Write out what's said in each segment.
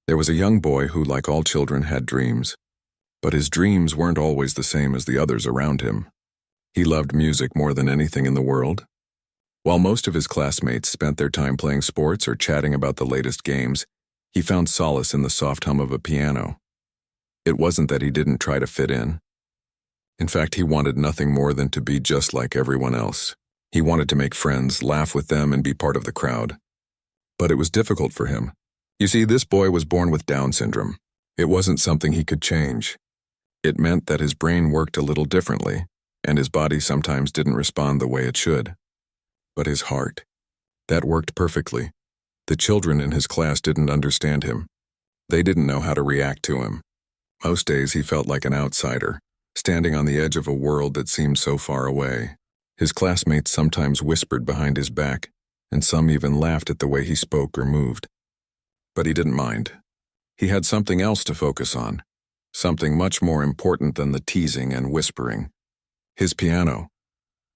There was a young boy who, like all children, had dreams. But his dreams weren't always the same as the others around him. He loved music more than anything in the world. While most of his classmates spent their time playing sports or chatting about the latest games, he found solace in the soft hum of a piano. It wasn't that he didn't try to fit in. In fact, he wanted nothing more than to be just like everyone else. He wanted to make friends, laugh with them, and be part of the crowd. But it was difficult for him. You see, this boy was born with Down syndrome. It wasn't something he could change. It meant that his brain worked a little differently, and his body sometimes didn't respond the way it should. But his heart, that worked perfectly. The children in his class didn't understand him. They didn't know how to react to him. Most days he felt like an outsider, standing on the edge of a world that seemed so far away. His classmates sometimes whispered behind his back, and some even laughed at the way he spoke or moved. But he didn't mind. He had something else to focus on, something much more important than the teasing and whispering. His piano.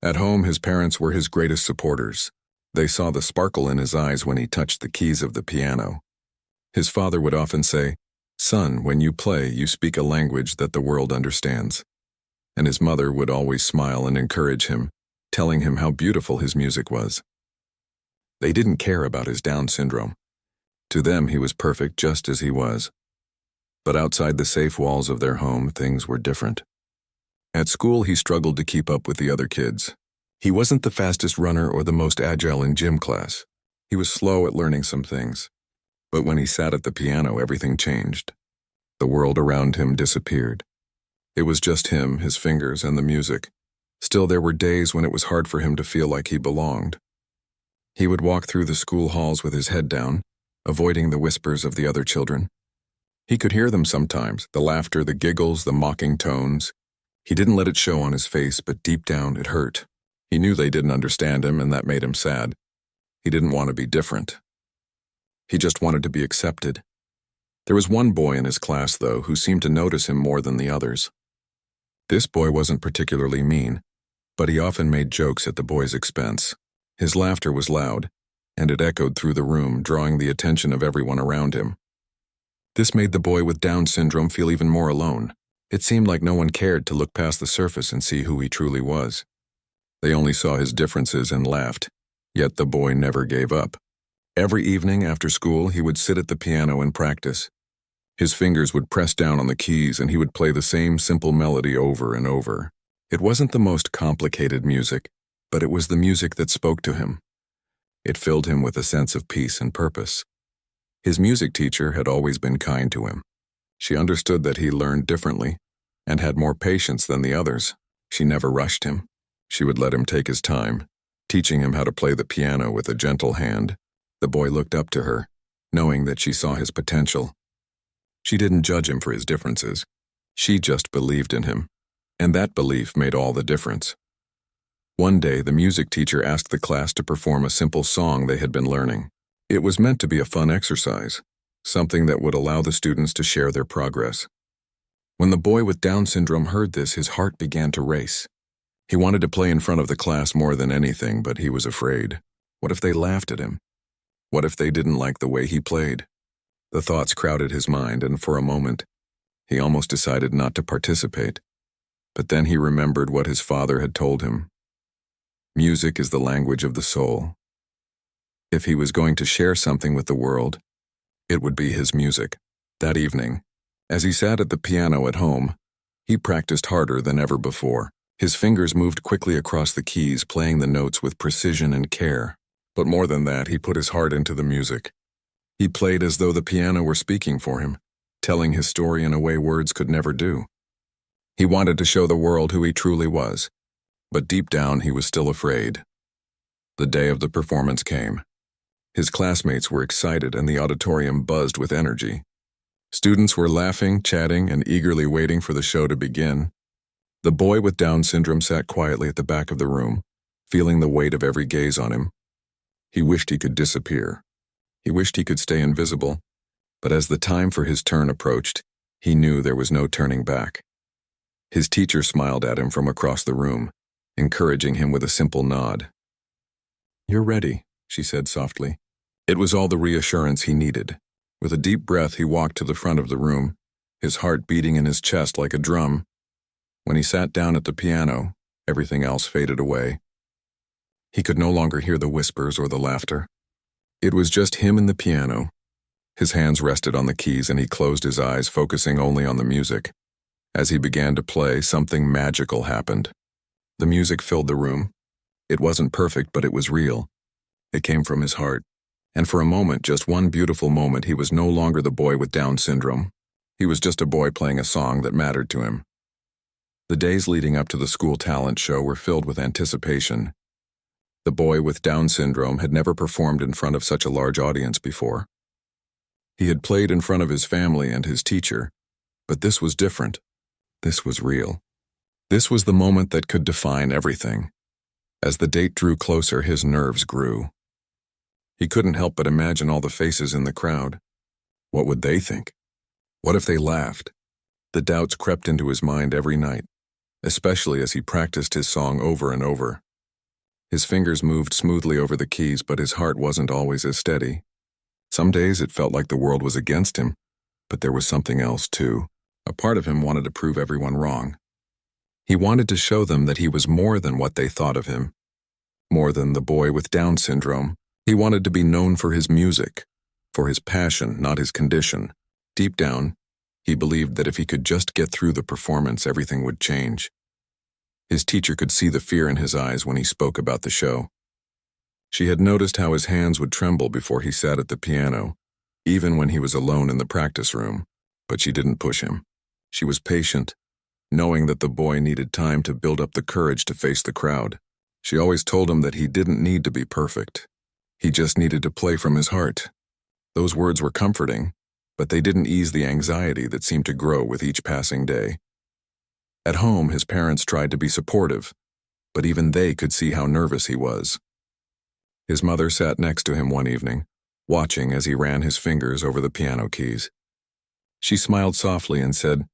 At home, his parents were his greatest supporters. They saw the sparkle in his eyes when he touched the keys of the piano. His father would often say, "Son, when you play, you speak a language that the world understands." And his mother would always smile and encourage him, telling him how beautiful his music was. They didn't care about his Down syndrome. To them, he was perfect just as he was. But outside the safe walls of their home, things were different. At school, he struggled to keep up with the other kids. He wasn't the fastest runner or the most agile in gym class. He was slow at learning some things. But when he sat at the piano, everything changed. The world around him disappeared. It was just him, his fingers, and the music. Still, there were days when it was hard for him to feel like he belonged. He would walk through the school halls with his head down, avoiding the whispers of the other children. He could hear them sometimes, the laughter, the giggles, the mocking tones. He didn't let it show on his face, but deep down it hurt. He knew they didn't understand him, and that made him sad. He didn't want to be different. He just wanted to be accepted. There was one boy in his class, though, who seemed to notice him more than the others. This boy wasn't particularly mean, but he often made jokes at the boy's expense. His laughter was loud, and it echoed through the room, drawing the attention of everyone around him. This made the boy with Down syndrome feel even more alone. It seemed like no one cared to look past the surface and see who he truly was. They only saw his differences and laughed, yet the boy never gave up. Every evening after school, he would sit at the piano and practice. His fingers would press down on the keys, and he would play the same simple melody over and over. It wasn't the most complicated music, but it was the music that spoke to him. It filled him with a sense of peace and purpose. His music teacher had always been kind to him. She understood that he learned differently and had more patience than the others. She never rushed him. She would let him take his time, teaching him how to play the piano with a gentle hand. The boy looked up to her, knowing that she saw his potential. She didn't judge him for his differences. She just believed in him, and that belief made all the difference. One day, the music teacher asked the class to perform a simple song they had been learning. It was meant to be a fun exercise, something that would allow the students to share their progress. When the boy with Down syndrome heard this, his heart began to race. He wanted to play in front of the class more than anything, but he was afraid. What if they laughed at him? What if they didn't like the way he played? The thoughts crowded his mind, and for a moment, he almost decided not to participate. But then he remembered what his father had told him. Music is the language of the soul. If he was going to share something with the world, it would be his music. That evening, as he sat at the piano at home, he practiced harder than ever before. His fingers moved quickly across the keys, playing the notes with precision and care. But more than that, he put his heart into the music. He played as though the piano were speaking for him, telling his story in a way words could never do. He wanted to show the world who he truly was, but deep down he was still afraid. The day of the performance came. His classmates were excited, and the auditorium buzzed with energy. Students were laughing, chatting, and eagerly waiting for the show to begin. The boy with Down syndrome sat quietly at the back of the room, feeling the weight of every gaze on him. He wished he could disappear. He wished he could stay invisible, but as the time for his turn approached, he knew there was no turning back. His teacher smiled at him from across the room, encouraging him with a simple nod. "You're ready," she said softly. It was all the reassurance he needed. With a deep breath, he walked to the front of the room, his heart beating in his chest like a drum. When he sat down at the piano, everything else faded away. He could no longer hear the whispers or the laughter. It was just him and the piano. His hands rested on the keys and he closed his eyes, focusing only on the music. As he began to play, something magical happened. The music filled the room. It wasn't perfect, but it was real. It came from his heart. And for a moment, just one beautiful moment, he was no longer the boy with Down syndrome. He was just a boy playing a song that mattered to him. The days leading up to the school talent show were filled with anticipation. The boy with Down syndrome had never performed in front of such a large audience before. He had played in front of his family and his teacher, but this was different. This was real. This was the moment that could define everything. As the date drew closer, his nerves grew. He couldn't help but imagine all the faces in the crowd. What would they think? What if they laughed? The doubts crept into his mind every night, especially as he practiced his song over and over. His fingers moved smoothly over the keys, but his heart wasn't always as steady. Some days it felt like the world was against him, but there was something else too. A part of him wanted to prove everyone wrong. He wanted to show them that he was more than what they thought of him. More than the boy with Down syndrome. He wanted to be known for his music, for his passion, not his condition. Deep down, he believed that if he could just get through the performance, everything would change. His teacher could see the fear in his eyes when he spoke about the show. She had noticed how his hands would tremble before he sat at the piano, even when he was alone in the practice room, but she didn't push him. She was patient, knowing that the boy needed time to build up the courage to face the crowd. She always told him that he didn't need to be perfect. He just needed to play from his heart. Those words were comforting, but they didn't ease the anxiety that seemed to grow with each passing day. At home, his parents tried to be supportive, but even they could see how nervous he was. His mother sat next to him one evening, watching as he ran his fingers over the piano keys. She smiled softly and said,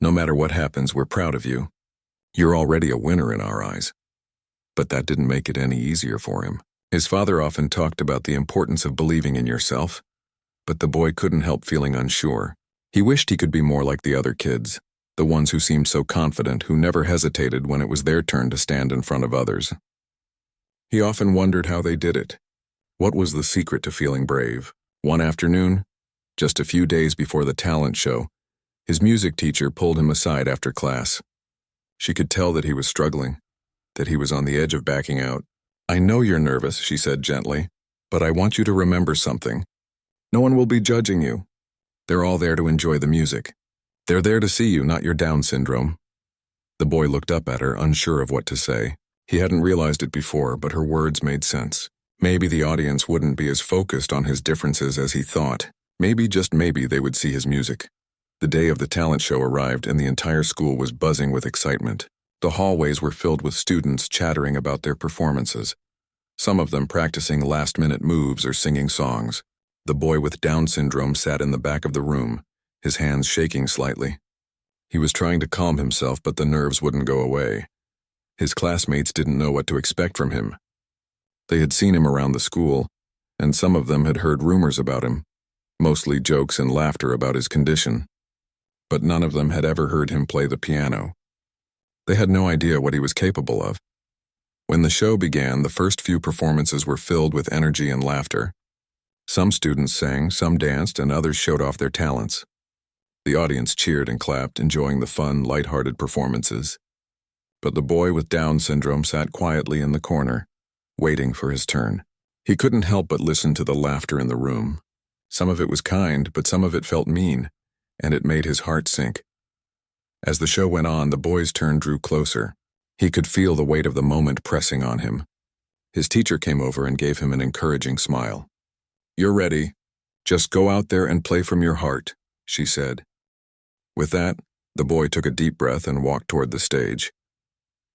"No matter what happens, we're proud of you. You're already a winner in our eyes." But that didn't make it any easier for him. His father often talked about the importance of believing in yourself, but the boy couldn't help feeling unsure. He wished he could be more like the other kids, the ones who seemed so confident, who never hesitated when it was their turn to stand in front of others. He often wondered how they did it. What was the secret to feeling brave? One afternoon, just a few days before the talent show, his music teacher pulled him aside after class. She could tell that he was struggling, that he was on the edge of backing out. "I know you're nervous," she said gently, "but I want you to remember something. No one will be judging you. They're all there to enjoy the music. They're there to see you, not your Down syndrome." The boy looked up at her, unsure of what to say. He hadn't realized it before, but her words made sense. Maybe the audience wouldn't be as focused on his differences as he thought. Maybe, just maybe, they would see his music. The day of the talent show arrived and the entire school was buzzing with excitement. The hallways were filled with students chattering about their performances, some of them practicing last-minute moves or singing songs. The boy with Down syndrome sat in the back of the room, his hands shaking slightly. He was trying to calm himself, but the nerves wouldn't go away. His classmates didn't know what to expect from him. They had seen him around the school, and some of them had heard rumors about him, mostly jokes and laughter about his condition. But none of them had ever heard him play the piano. They had no idea what he was capable of. When the show began, the first few performances were filled with energy and laughter. Some students sang, some danced, and others showed off their talents. The audience cheered and clapped, enjoying the fun, light-hearted performances. But the boy with Down syndrome sat quietly in the corner, waiting for his turn. He couldn't help but listen to the laughter in the room. Some of it was kind, but some of it felt mean, and it made his heart sink. As the show went on, the boy's turn drew closer. He could feel the weight of the moment pressing on him. His teacher came over and gave him an encouraging smile. "You're ready. Just go out there and play from your heart," she said. With that, the boy took a deep breath and walked toward the stage.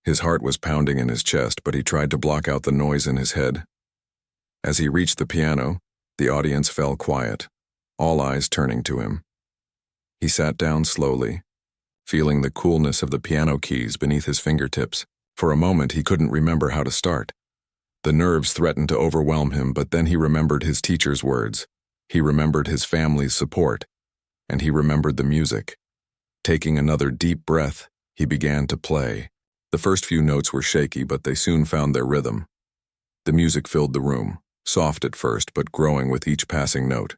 His heart was pounding in his chest, but he tried to block out the noise in his head. As he reached the piano, the audience fell quiet, all eyes turning to him. He sat down slowly, feeling the coolness of the piano keys beneath his fingertips. For a moment, he couldn't remember how to start. The nerves threatened to overwhelm him, but then he remembered his teacher's words. He remembered his family's support, and he remembered the music. Taking another deep breath, he began to play. The first few notes were shaky, but they soon found their rhythm. The music filled the room, soft at first, but growing with each passing note.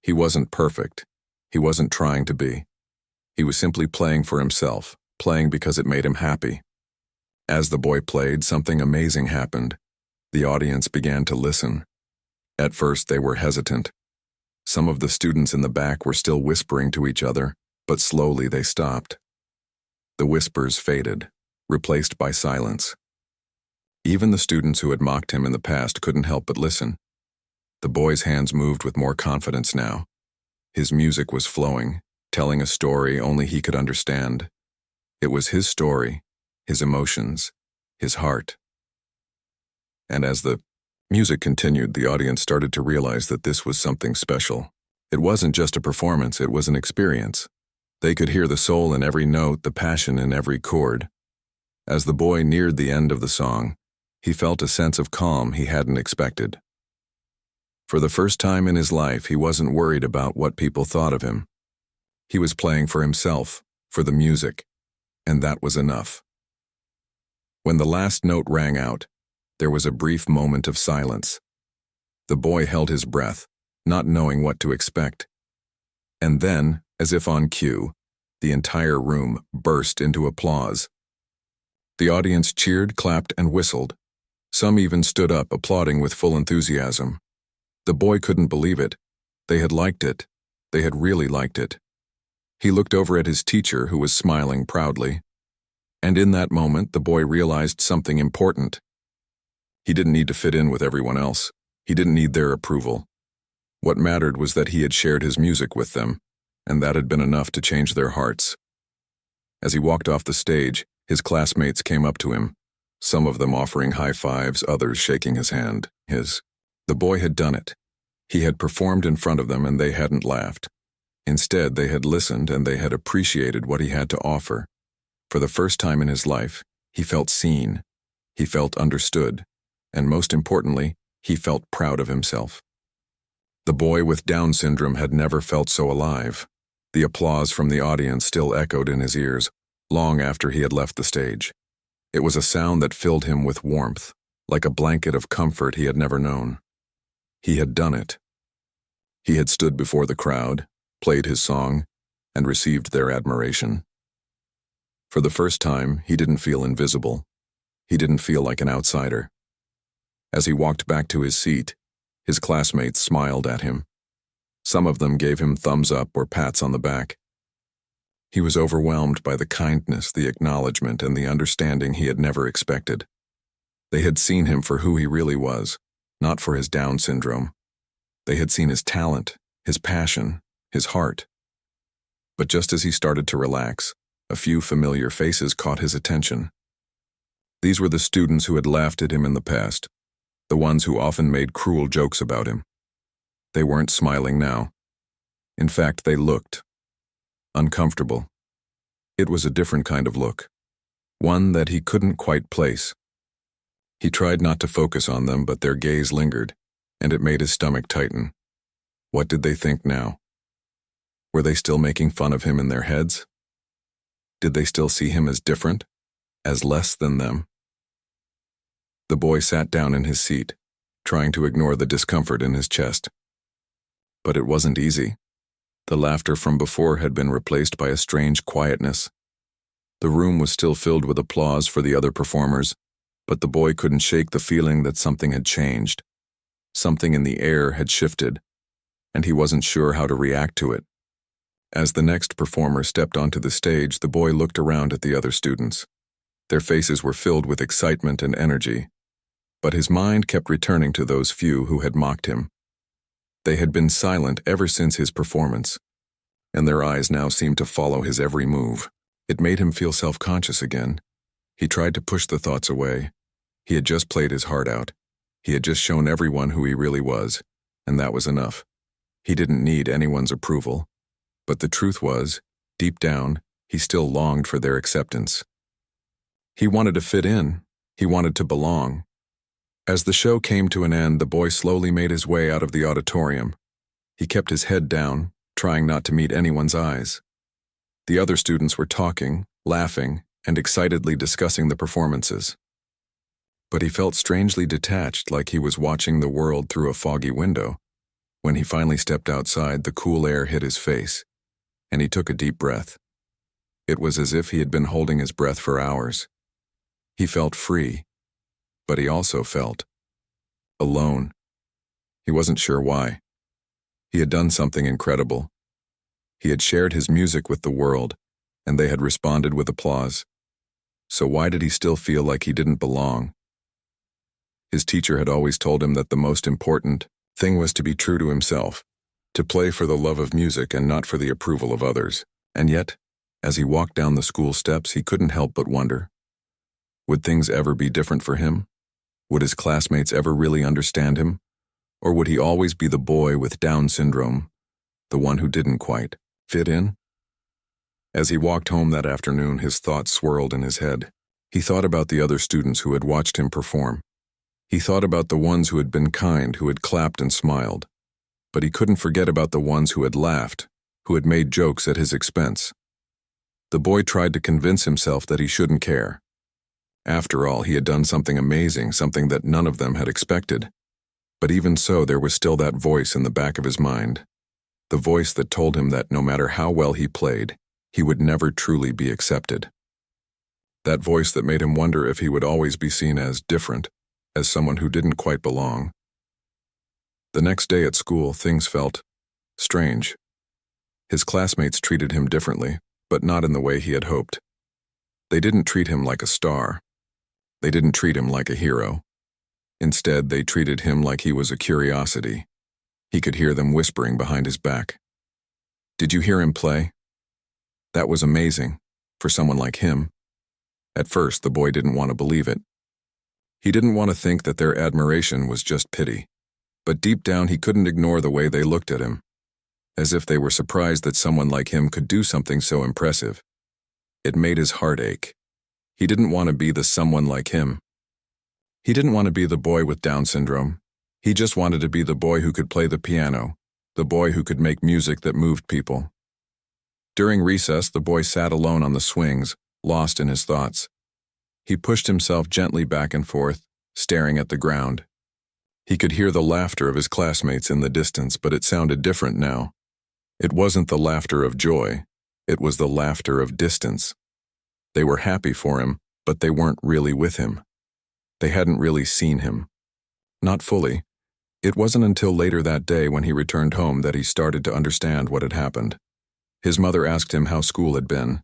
He wasn't perfect. He wasn't trying to be. He was simply playing for himself, playing because it made him happy. As the boy played, something amazing happened. The audience began to listen. At first, they were hesitant. Some of the students in the back were still whispering to each other, but slowly they stopped. The whispers faded, replaced by silence. Even the students who had mocked him in the past couldn't help but listen. The boy's hands moved with more confidence now. His music was flowing, telling a story only he could understand. It was his story, his emotions, his heart. And as the music continued, the audience started to realize that this was something special. It wasn't just a performance, it was an experience. They could hear the soul in every note, the passion in every chord. As the boy neared the end of the song, he felt a sense of calm he hadn't expected. For the first time in his life, he wasn't worried about what people thought of him. He was playing for himself, for the music, and that was enough. When the last note rang out, there was a brief moment of silence. The boy held his breath, not knowing what to expect. And then, as if on cue, the entire room burst into applause. The audience cheered, clapped, and whistled. Some even stood up, applauding with full enthusiasm. The boy couldn't believe it. They had liked it. They had really liked it. He looked over at his teacher, who was smiling proudly. And in that moment, the boy realized something important. He didn't need to fit in with everyone else. He didn't need their approval. What mattered was that he had shared his music with them, and that had been enough to change their hearts. As he walked off the stage, his classmates came up to him, some of them offering high fives, others shaking his hand. The boy had done it. He had performed in front of them, and they hadn't laughed. Instead, they had listened, and they had appreciated what he had to offer. For the first time in his life, he felt seen. He felt understood. And most importantly, he felt proud of himself. The boy with Down syndrome had never felt so alive. The applause from the audience still echoed in his ears, long after he had left the stage. It was a sound that filled him with warmth, like a blanket of comfort he had never known. He had done it. He had stood before the crowd, played his song, and received their admiration. For the first time, he didn't feel invisible. He didn't feel like an outsider. As he walked back to his seat, his classmates smiled at him. Some of them gave him thumbs up or pats on the back. He was overwhelmed by the kindness, the acknowledgement, and the understanding he had never expected. They had seen him for who he really was, not for his Down syndrome. They had seen his talent, his passion, his heart. But just as he started to relax, a few familiar faces caught his attention. These were the students who had laughed at him in the past, the ones who often made cruel jokes about him. They weren't smiling now. In fact, they looked uncomfortable. It was a different kind of look, one that he couldn't quite place. He tried not to focus on them, but their gaze lingered, and it made his stomach tighten. What did they think now? Were they still making fun of him in their heads? Did they still see him as different, as less than them? The boy sat down in his seat, trying to ignore the discomfort in his chest. But it wasn't easy. The laughter from before had been replaced by a strange quietness. The room was still filled with applause for the other performers, but the boy couldn't shake the feeling that something had changed. Something in the air had shifted, and he wasn't sure how to react to it. As the next performer stepped onto the stage, the boy looked around at the other students. Their faces were filled with excitement and energy, but his mind kept returning to those few who had mocked him. They had been silent ever since his performance, and their eyes now seemed to follow his every move. It made him feel self-conscious again. He tried to push the thoughts away. He had just played his heart out. He had just shown everyone who he really was, and that was enough. He didn't need anyone's approval. But the truth was, deep down, he still longed for their acceptance. He wanted to fit in. He wanted to belong. As the show came to an end, the boy slowly made his way out of the auditorium. He kept his head down, trying not to meet anyone's eyes. The other students were talking, laughing, and excitedly discussing the performances. But he felt strangely detached, like he was watching the world through a foggy window. When he finally stepped outside, the cool air hit his face, and he took a deep breath. It was as if he had been holding his breath for hours. He felt free, but he also felt alone. He wasn't sure why. He had done something incredible. He had shared his music with the world, and they had responded with applause. So why did he still feel like he didn't belong? His teacher had always told him that the most important thing was to be true to himself, to play for the love of music and not for the approval of others. And yet, as he walked down the school steps, he couldn't help but wonder, would things ever be different for him? Would his classmates ever really understand him? Or would he always be the boy with Down syndrome, the one who didn't quite fit in? As he walked home that afternoon, his thoughts swirled in his head. He thought about the other students who had watched him perform. He thought about the ones who had been kind, who had clapped and smiled. But he couldn't forget about the ones who had laughed, who had made jokes at his expense. The boy tried to convince himself that he shouldn't care. After all, he had done something amazing, something that none of them had expected. But even so, there was still that voice in the back of his mind, the voice that told him that no matter how well he played, he would never truly be accepted. That voice that made him wonder if he would always be seen as different, as someone who didn't quite belong. The next day at school, things felt strange. His classmates treated him differently, but not in the way he had hoped. They didn't treat him like a star. They didn't treat him like a hero. Instead, they treated him like he was a curiosity. He could hear them whispering behind his back. "Did you hear him play? That was amazing, for someone like him." At first, the boy didn't want to believe it. He didn't want to think that their admiration was just pity. But deep down, he couldn't ignore the way they looked at him, as if they were surprised that someone like him could do something so impressive. It made his heart ache. He didn't want to be the someone like him. He didn't want to be the boy with Down syndrome. He just wanted to be the boy who could play the piano, the boy who could make music that moved people. During recess, the boy sat alone on the swings, lost in his thoughts. He pushed himself gently back and forth, staring at the ground. He could hear the laughter of his classmates in the distance, but it sounded different now. It wasn't the laughter of joy. It was the laughter of distance. They were happy for him, but they weren't really with him. They hadn't really seen him. Not fully. It wasn't until later that day when he returned home that he started to understand what had happened. His mother asked him how school had been,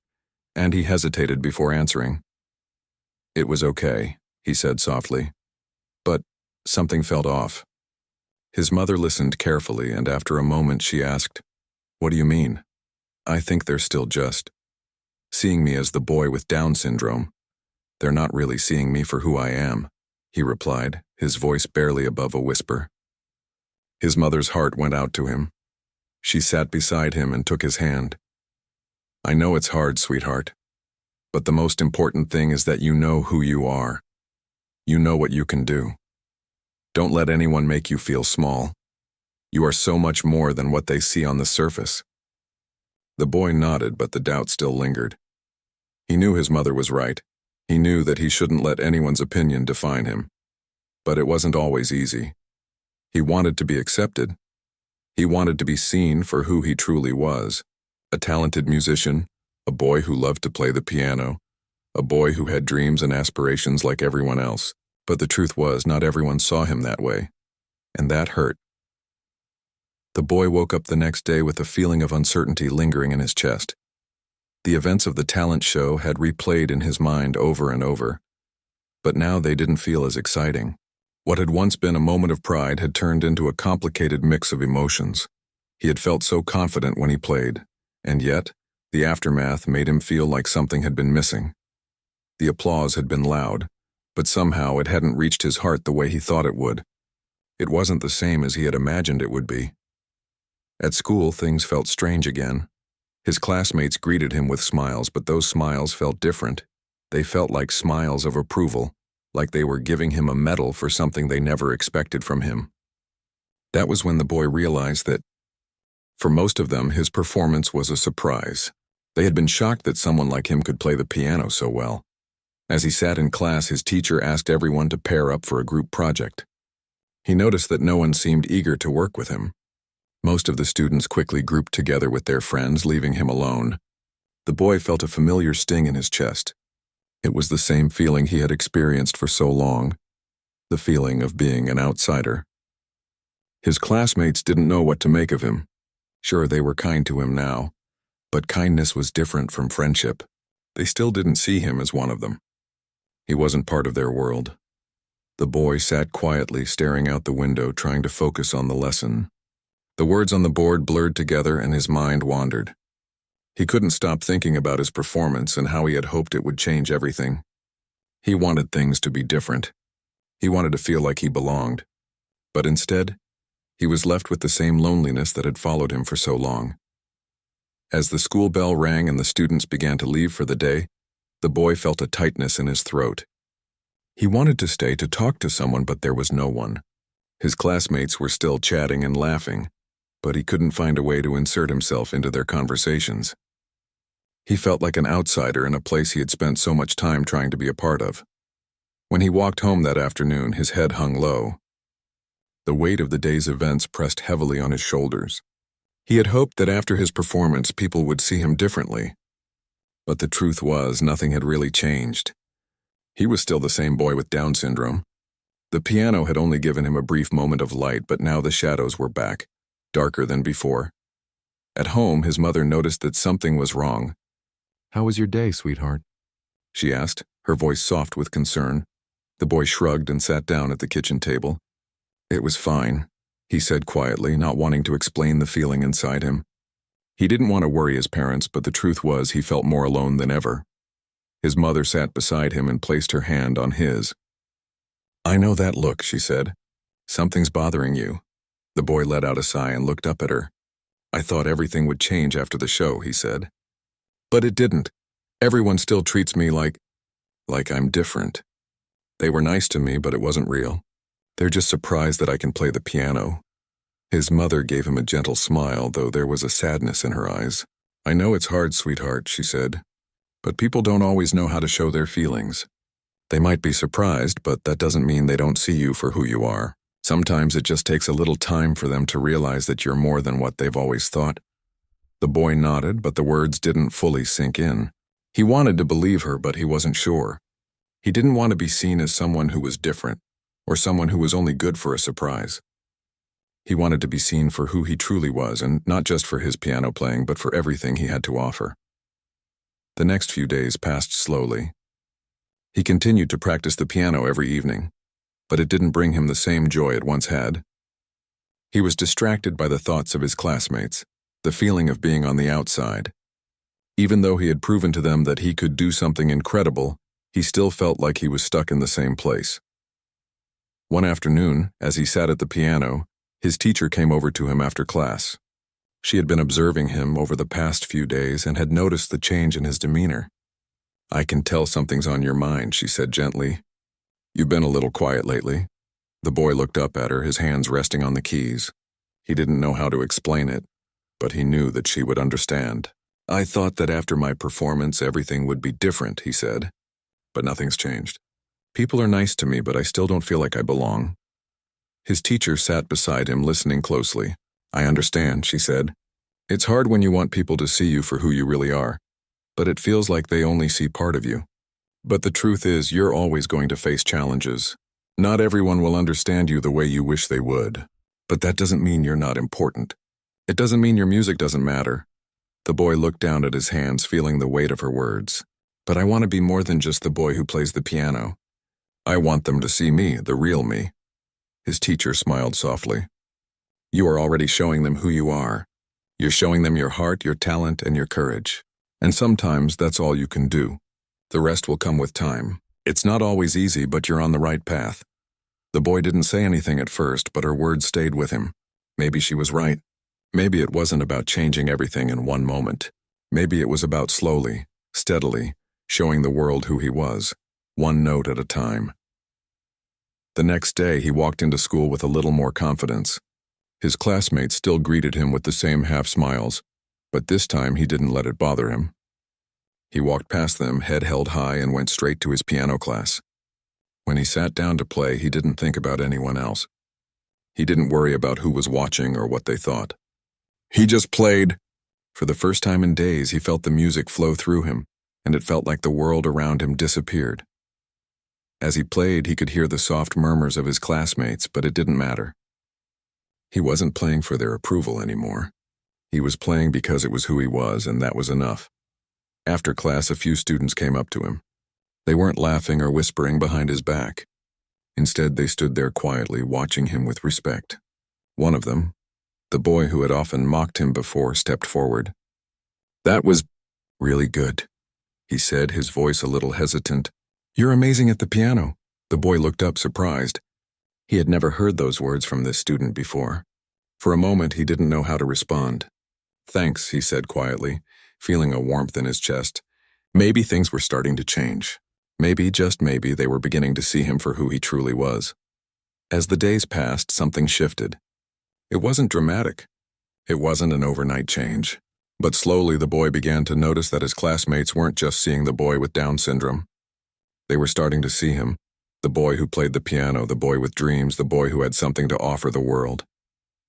and he hesitated before answering. "It was okay," he said softly. But something felt off. His mother listened carefully, and after a moment she asked, "What do you mean?" "I think they're still just seeing me as the boy with Down syndrome. They're not really seeing me for who I am," he replied, his voice barely above a whisper. His mother's heart went out to him. She sat beside him and took his hand. "I know it's hard, sweetheart, but the most important thing is that you know who you are. You know what you can do. Don't let anyone make you feel small. You are so much more than what they see on the surface." The boy nodded, but the doubt still lingered. He knew his mother was right. He knew that he shouldn't let anyone's opinion define him. But it wasn't always easy. He wanted to be accepted. He wanted to be seen for who he truly was, a talented musician, a boy who loved to play the piano, a boy who had dreams and aspirations like everyone else. But the truth was, not everyone saw him that way, and that hurt. The boy woke up the next day with a feeling of uncertainty lingering in his chest. The events of the talent show had replayed in his mind over and over, but now they didn't feel as exciting. What had once been a moment of pride had turned into a complicated mix of emotions. He had felt so confident when he played, and yet, the aftermath made him feel like something had been missing. The applause had been loud, but somehow it hadn't reached his heart the way he thought it would. It wasn't the same as he had imagined it would be. At school, things felt strange again. His classmates greeted him with smiles, but those smiles felt different. They felt like smiles of approval, like they were giving him a medal for something they never expected from him. That was when the boy realized that For most of them, his performance was a surprise. They had been shocked that someone like him could play the piano so well. As he sat in class, his teacher asked everyone to pair up for a group project. He noticed that no one seemed eager to work with him. Most of the students quickly grouped together with their friends, leaving him alone. The boy felt a familiar sting in his chest. It was the same feeling he had experienced for so long, the feeling of being an outsider. His classmates didn't know what to make of him. Sure, they were kind to him now, but kindness was different from friendship. They still didn't see him as one of them. He wasn't part of their world. The boy sat quietly, staring out the window, trying to focus on the lesson. The words on the board blurred together and his mind wandered. He couldn't stop thinking about his performance and how he had hoped it would change everything. He wanted things to be different. He wanted to feel like he belonged. But instead, he was left with the same loneliness that had followed him for so long. As the school bell rang and the students began to leave for the day, the boy felt a tightness in his throat. He wanted to stay to talk to someone, but there was no one. His classmates were still chatting and laughing, but he couldn't find a way to insert himself into their conversations. He felt like an outsider in a place he had spent so much time trying to be a part of. When he walked home that afternoon, his head hung low. The weight of the day's events pressed heavily on his shoulders. He had hoped that after his performance, people would see him differently. But the truth was, nothing had really changed. He was still the same boy with Down syndrome. The piano had only given him a brief moment of light, but now the shadows were back, darker than before. At home, his mother noticed that something was wrong. "How was your day, sweetheart?" she asked, her voice soft with concern. The boy shrugged and sat down at the kitchen table. "It was fine," he said quietly, not wanting to explain the feeling inside him. He didn't want to worry his parents, but the truth was he felt more alone than ever. His mother sat beside him and placed her hand on his. "I know that look," she said. "Something's bothering you." The boy let out a sigh and looked up at her. "I thought everything would change after the show," he said. "But it didn't. Everyone still treats me like I'm different. They were nice to me, but it wasn't real. They're just surprised that I can play the piano." His mother gave him a gentle smile, though there was a sadness in her eyes. "I know it's hard, sweetheart," she said, "but people don't always know how to show their feelings. They might be surprised, but that doesn't mean they don't see you for who you are. Sometimes it just takes a little time for them to realize that you're more than what they've always thought." The boy nodded, but the words didn't fully sink in. He wanted to believe her, but he wasn't sure. He didn't want to be seen as someone who was different, or someone who was only good for a surprise. He wanted to be seen for who he truly was, and not just for his piano playing, but for everything he had to offer. The next few days passed slowly. He continued to practice the piano every evening, but it didn't bring him the same joy it once had. He was distracted by the thoughts of his classmates, the feeling of being on the outside. Even though he had proven to them that he could do something incredible, he still felt like he was stuck in the same place. One afternoon, as he sat at the piano, his teacher came over to him after class. She had been observing him over the past few days and had noticed the change in his demeanor. "I can tell something's on your mind," she said gently. "You've been a little quiet lately." The boy looked up at her, his hands resting on the keys. He didn't know how to explain it, but he knew that she would understand. "I thought that after my performance everything would be different," he said. "But nothing's changed. People are nice to me, but I still don't feel like I belong." His teacher sat beside him, listening closely. "I understand," she said. "It's hard when you want people to see you for who you really are, but it feels like they only see part of you. But the truth is, you're always going to face challenges. Not everyone will understand you the way you wish they would. But that doesn't mean you're not important. It doesn't mean your music doesn't matter." The boy looked down at his hands, feeling the weight of her words. "But I want to be more than just the boy who plays the piano. I want them to see me, the real me." His teacher smiled softly. "You are already showing them who you are. You're showing them your heart, your talent, and your courage. And sometimes that's all you can do. The rest will come with time. It's not always easy, but you're on the right path." The boy didn't say anything at first, but her words stayed with him. Maybe she was right. Maybe it wasn't about changing everything in one moment. Maybe it was about slowly, steadily, showing the world who he was, one note at a time. The next day, he walked into school with a little more confidence. His classmates still greeted him with the same half-smiles, but this time he didn't let it bother him. He walked past them, head held high, and went straight to his piano class. When he sat down to play, he didn't think about anyone else. He didn't worry about who was watching or what they thought. He just played. For the first time in days, he felt the music flow through him, and it felt like the world around him disappeared. As he played, he could hear the soft murmurs of his classmates, but it didn't matter. He wasn't playing for their approval anymore. He was playing because it was who he was, and that was enough. After class, a few students came up to him. They weren't laughing or whispering behind his back. Instead, they stood there quietly, watching him with respect. One of them, the boy who had often mocked him before, stepped forward. "That was really good," he said, his voice a little hesitant. "You're amazing at the piano." The boy looked up, surprised. He had never heard those words from this student before. For a moment, he didn't know how to respond. "Thanks," he said quietly, feeling a warmth in his chest. Maybe things were starting to change. Maybe, just maybe, they were beginning to see him for who he truly was. As the days passed, something shifted. It wasn't dramatic. It wasn't an overnight change. But slowly the boy began to notice that his classmates weren't just seeing the boy with Down syndrome. They were starting to see him, the boy who played the piano, the boy with dreams, the boy who had something to offer the world.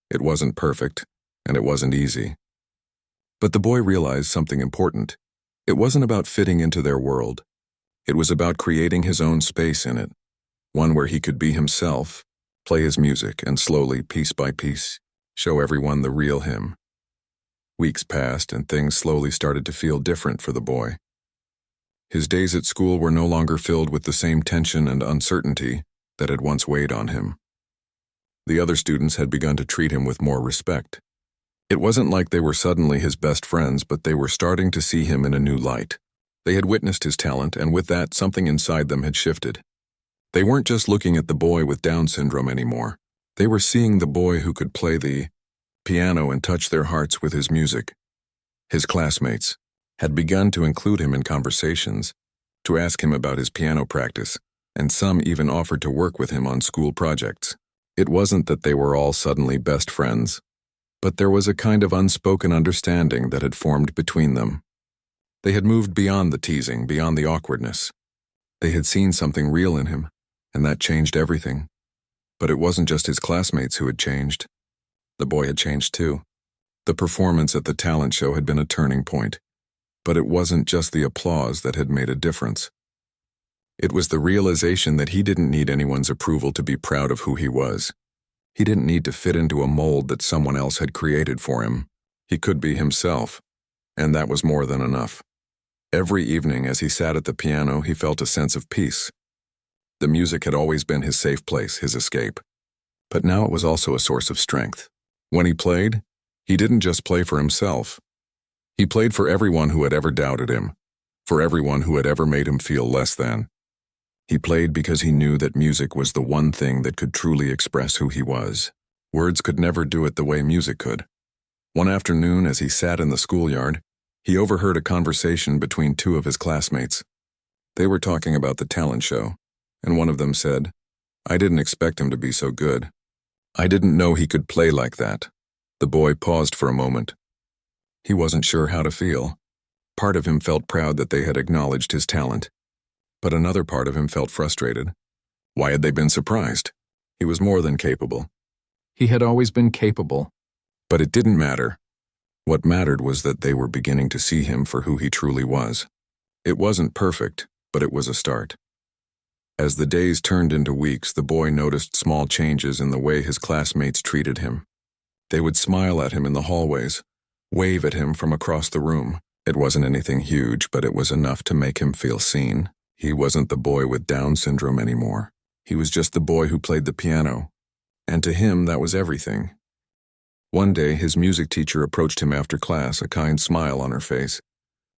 It wasn't perfect, and it wasn't easy. But the boy realized something important. It wasn't about fitting into their world. It was about creating his own space in it, one where he could be himself, play his music, and slowly, piece by piece, show everyone the real him. Weeks passed, and things slowly started to feel different for the boy. His days at school were no longer filled with the same tension and uncertainty that had once weighed on him. The other students had begun to treat him with more respect. It wasn't like they were suddenly his best friends, but they were starting to see him in a new light. They had witnessed his talent, and with that, something inside them had shifted. They weren't just looking at the boy with Down syndrome anymore. They were seeing the boy who could play the piano and touch their hearts with his music. His classmates had begun to include him in conversations, to ask him about his piano practice, and some even offered to work with him on school projects. It wasn't that they were all suddenly best friends, but there was a kind of unspoken understanding that had formed between them. They had moved beyond the teasing, beyond the awkwardness. They had seen something real in him, and that changed everything. But it wasn't just his classmates who had changed. The boy had changed too. The performance at the talent show had been a turning point, but it wasn't just the applause that had made a difference. It was the realization that he didn't need anyone's approval to be proud of who he was. He didn't need to fit into a mold that someone else had created for him. He could be himself, and that was more than enough. Every evening as he sat at the piano, he felt a sense of peace. The music had always been his safe place, his escape. But now it was also a source of strength. When he played, he didn't just play for himself. He played for everyone who had ever doubted him, for everyone who had ever made him feel less than. He played because he knew that music was the one thing that could truly express who he was. Words could never do it the way music could. One afternoon, as he sat in the schoolyard, he overheard a conversation between two of his classmates. They were talking about the talent show, and one of them said, "I didn't expect him to be so good. I didn't know he could play like that." The boy paused for a moment. He wasn't sure how to feel. Part of him felt proud that they had acknowledged his talent, but another part of him felt frustrated. Why had they been surprised? He was more than capable. He had always been capable. But it didn't matter. What mattered was that they were beginning to see him for who he truly was. It wasn't perfect, but it was a start. As the days turned into weeks, the boy noticed small changes in the way his classmates treated him. They would smile at him in the hallways, wave at him from across the room. It wasn't anything huge, but it was enough to make him feel seen. He wasn't the boy with Down syndrome anymore. He was just the boy who played the piano. And to him, that was everything. One day, his music teacher approached him after class, a kind smile on her face.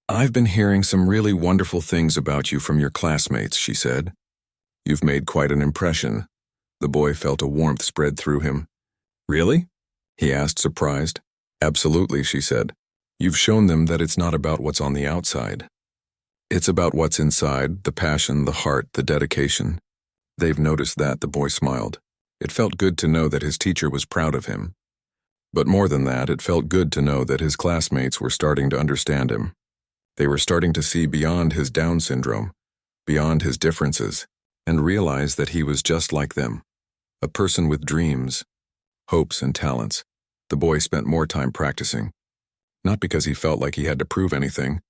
"I've been hearing some really wonderful things about you from your classmates," she said. "You've made quite an impression." The boy felt a warmth spread through him. "Really?" he asked, surprised. "Absolutely," she said. "You've shown them that it's not about what's on the outside. It's about what's inside, the passion, the heart, the dedication." "They've noticed that," the boy smiled. It felt good to know that his teacher was proud of him. But more than that, it felt good to know that his classmates were starting to understand him. They were starting to see beyond his Down syndrome, beyond his differences, and realize that he was just like them, a person with dreams, hopes, and talents. The boy spent more time practicing, not because he felt like he had to prove anything,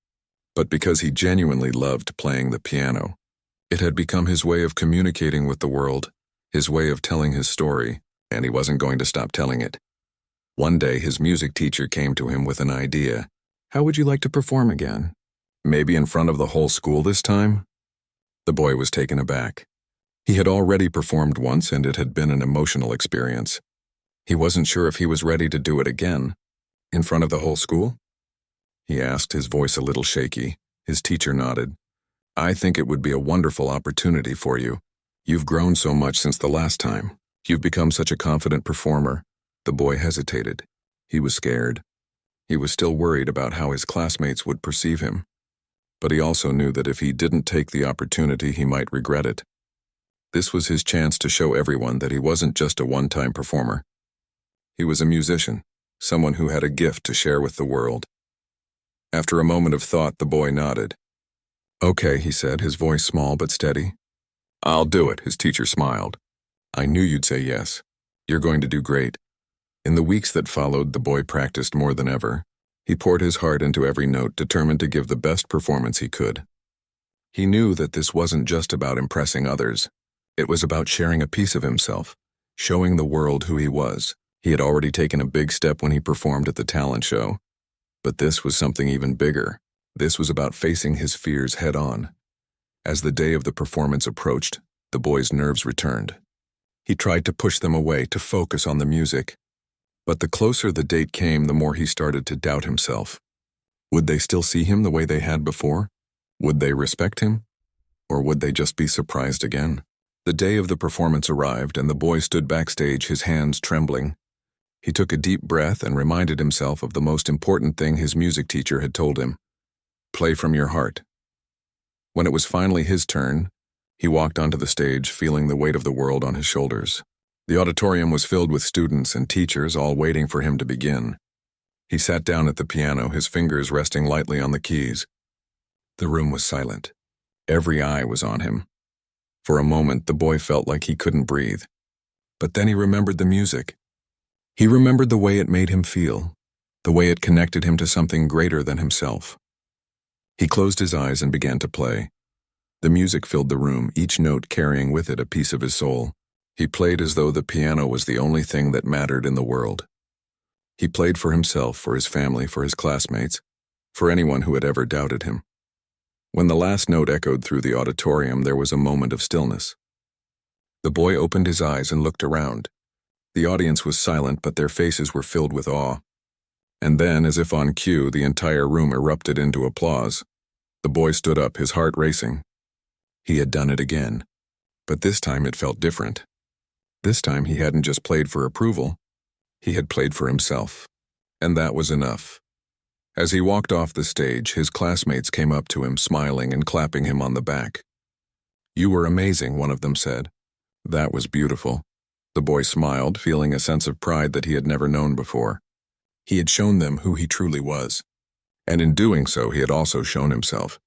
but because he genuinely loved playing the piano. It had become his way of communicating with the world, his way of telling his story, and he wasn't going to stop telling it. One day, his music teacher came to him with an idea. "How would you like to perform again? Maybe in front of the whole school this time?" The boy was taken aback. He had already performed once, and it had been an emotional experience. He wasn't sure if he was ready to do it again. "In front of the whole school?" he asked, his voice a little shaky. His teacher nodded. "I think it would be a wonderful opportunity for you. You've grown so much since the last time. You've become such a confident performer." The boy hesitated. He was scared. He was still worried about how his classmates would perceive him. But he also knew that if he didn't take the opportunity, he might regret it. This was his chance to show everyone that he wasn't just a one-time performer. He was a musician, someone who had a gift to share with the world. After a moment of thought, the boy nodded. "Okay," he said, his voice small but steady. "I'll do it," his teacher smiled. "I knew you'd say yes. You're going to do great." In the weeks that followed, the boy practiced more than ever. He poured his heart into every note, determined to give the best performance he could. He knew that this wasn't just about impressing others. It was about sharing a piece of himself, showing the world who he was. He had already taken a big step when he performed at the talent show. But this was something even bigger. This was about facing his fears head-on. As the day of the performance approached, the boy's nerves returned. He tried to push them away, to focus on the music. But the closer the date came, the more he started to doubt himself. Would they still see him the way they had before? Would they respect him? Or would they just be surprised again? The day of the performance arrived, and the boy stood backstage, his hands trembling. He took a deep breath and reminded himself of the most important thing his music teacher had told him. Play from your heart. When it was finally his turn, he walked onto the stage, feeling the weight of the world on his shoulders. The auditorium was filled with students and teachers, all waiting for him to begin. He sat down at the piano, his fingers resting lightly on the keys. The room was silent. Every eye was on him. For a moment, the boy felt like he couldn't breathe. But then he remembered the music. He remembered the way it made him feel, the way it connected him to something greater than himself. He closed his eyes and began to play. The music filled the room, each note carrying with it a piece of his soul. He played as though the piano was the only thing that mattered in the world. He played for himself, for his family, for his classmates, for anyone who had ever doubted him. When the last note echoed through the auditorium, there was a moment of stillness. The boy opened his eyes and looked around. The audience was silent, but their faces were filled with awe. And then, as if on cue, the entire room erupted into applause. The boy stood up, his heart racing. He had done it again. But this time it felt different. This time he hadn't just played for approval. He had played for himself. And that was enough. As he walked off the stage, his classmates came up to him, smiling and clapping him on the back. "You were amazing," one of them said. "That was beautiful." The boy smiled, feeling a sense of pride that he had never known before. He had shown them who he truly was. And in doing so, he had also shown himself.